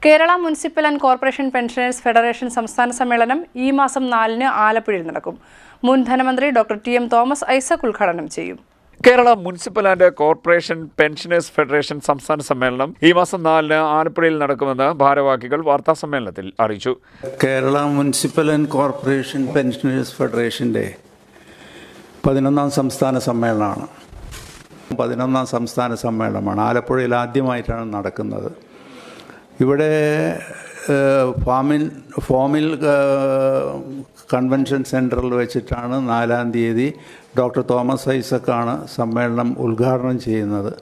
Kerala municipal and corporation pensioners federation സംസ്ഥാന സമ്മേളനം ഈ മാസം 4-ന് ആലപ്പുഴയിൽ നടക്കും. മുൻ ധനമന്ത്രി ഡോക്ടർ ടി.എം. തോമസ് ഐസക് ഉദ്ഘാടനം ചെയ്യും. Kerala municipal and corporation pensioners federation സംസ്ഥാന സമ്മേളനം ഈ മാസം 4-ന് ആലപ്പുഴയിൽ നടക്കുമെന്ന് ഭാരവാഹികൾ വാർത്താസമ്മേളനത്തിൽ അറിയിച്ചു. Kerala municipal and corporation pensioners ഫെഡറേഷൻ്റെ 11ാം സംസ്ഥാന സമ്മേളനമാണ്. 11ാം സംസ്ഥാന സമ്മേളനമാണ്. ആലപ്പുഴയിൽ ആദ്യമായിട്ടാണ് നടക്കുന്നത്. ഇവിടെ ഫോമിൽ കൺവെൻഷൻ സെൻറ്ററിൽ വെച്ചിട്ടാണ് 4-ാം തീയതി ഡോക്ടർ തോമസ് ഐസക്കാണ് സമ്മേളനം ഉദ്ഘാടനം ചെയ്യുന്നത്.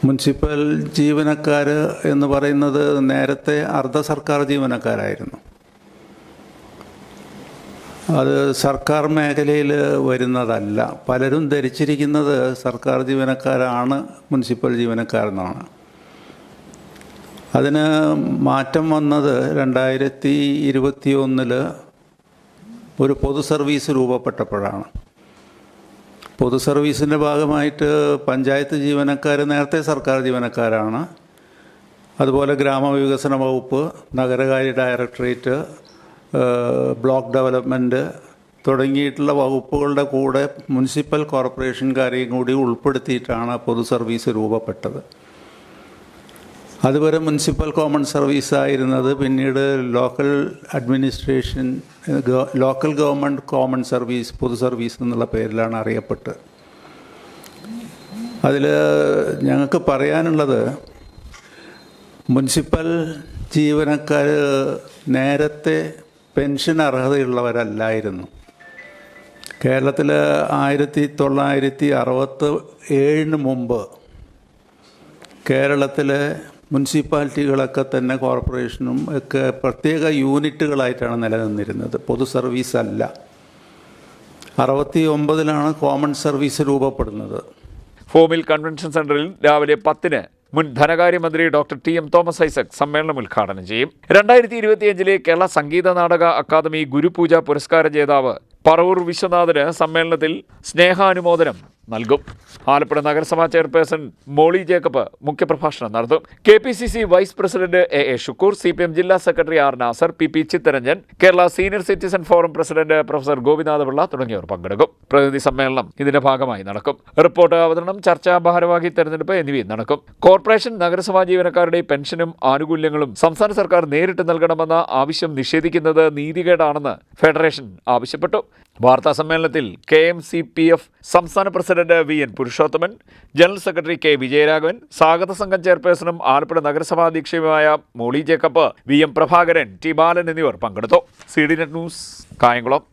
മുനിസിപ്പൽ ജീവനക്കാർ എന്ന് പറയുന്നത് നേരത്തെ അർദ്ധ സർക്കാർ ജീവനക്കാരായിരുന്നു. അത് സർക്കാർ മേഖലയിൽ വരുന്നതല്ല. പലരും ധരിച്ചിരിക്കുന്നത് സർക്കാർ ജീവനക്കാരാണ് മുനിസിപ്പൽ ജീവനക്കാരെന്നാണ്. അതിന് മാറ്റം വന്നത് 2021 ഒരു പൊതു സർവീസ് രൂപപ്പെട്ടപ്പോഴാണ്. പൊതു സർവീസിൻ്റെ ഭാഗമായിട്ട് പഞ്ചായത്ത് ജീവനക്കാർ നേരത്തെ സർക്കാർ ജീവനക്കാരാണ്. അതുപോലെ ഗ്രാമവികസന വകുപ്പ്, നഗരകാര്യ ഡയറക്ടറേറ്റ്, ബ്ലോക്ക് ഡെവലപ്മെൻറ്റ് തുടങ്ങിയിട്ടുള്ള വകുപ്പുകളുടെ കൂടെ മുനിസിപ്പൽ കോർപ്പറേഷൻകാരെയും കൂടി ഉൾപ്പെടുത്തിയിട്ടാണ് പൊതു സർവീസ് രൂപപ്പെട്ടത്. അതുവരെ മുനിസിപ്പൽ കോമൺ സർവീസ് ആയിരുന്നത് പിന്നീട് ലോക്കൽ ഗവൺമെൻറ് കോമൺ സർവീസ്, പൊതു സർവീസ് എന്നുള്ള പേരിലാണ് അറിയപ്പെട്ടത്. അതിൽ ഞങ്ങൾക്ക് പറയാനുള്ളത്, മുനിസിപ്പൽ ജീവനക്കാർ നേരത്തെ പെൻഷൻ അർഹതയുള്ളവരല്ലായിരുന്നു. കേരളത്തിൽ 1967 മുമ്പ് കേരളത്തിലെ മുനിസിപ്പാലിറ്റികളൊക്കെ തന്നെ കോർപ്പറേഷനും ഒക്കെ പ്രത്യേക യൂണിറ്റുകളായിട്ടാണ് നിലനിന്നിരുന്നത്. പൊതു സർവീസ് അല്ല. 69 കോമൺ സർവീസ് രൂപപ്പെടുന്നത്. ഫോമിൽ കൺവെൻഷൻ സെന്ററിൽ രാവിലെ 10-ന് മുൻ ധനകാര്യമന്ത്രി ഡോക്ടർ ടി.എം. തോമസ് ഐസക് സമ്മേളനം ഉദ്ഘാടനം ചെയ്യും. 2025 കേരള സംഗീത നാടക അക്കാദമി ഗുരുപൂജ പുരസ്കാര ജേതാവ് പറവൂർ വിശ്വനാഥന് സമ്മേളനത്തിൽ സ്നേഹാനുമോദനം നൽകും. ആലപ്പുഴ നഗരസഭാ ചെയർപേഴ്സൺ മോളി ജേക്കബ് മുഖ്യപ്രഭാഷണം നടത്തും. KPCC vice president A.A. Shukkoor, CPM ജില്ലാ secretary R. Nasar, PP Chittaranjan, Kerala senior citizen forum president professor Gopinathapillai തുടങ്ങിയവർ പങ്കെടുക്കും. പ്രതിനിധി സമ്മേളനം ഇതിന്റെ ഭാഗമായി നടക്കും. റിപ്പോർട്ട് അവതരണം, ചർച്ച, ഭാരവാഹി തെരഞ്ഞെടുപ്പ് എന്നിവയും നടക്കും. കോർപ്പറേഷൻ നഗരസഭാ ജീവനക്കാരുടെ പെൻഷനും ആനുകൂല്യങ്ങളും സംസ്ഥാന സർക്കാർ നേരിട്ട് നൽകണമെന്ന ആവശ്യം നിഷേധിക്കുന്നത് നീതികേടാണെന്ന് ഫെഡറേഷൻ ആവശ്യപ്പെട്ടു. വാർത്താ സമ്മേളനത്തിൽ KMCPF സംസ്ഥാന president VN Purushothaman, general secretary K. Vijayaraghavan, സ്വാഗത സംഘം ചെയർപേഴ്സണും ആലപ്പുഴ നഗരസഭാ അധ്യക്ഷയുമായ മോളി ജേക്കബ്, VM പ്രഭാകരൻ, T. ബാലൻ എന്നിവർ പങ്കെടുത്തു. CDNet news, Kayamkulam.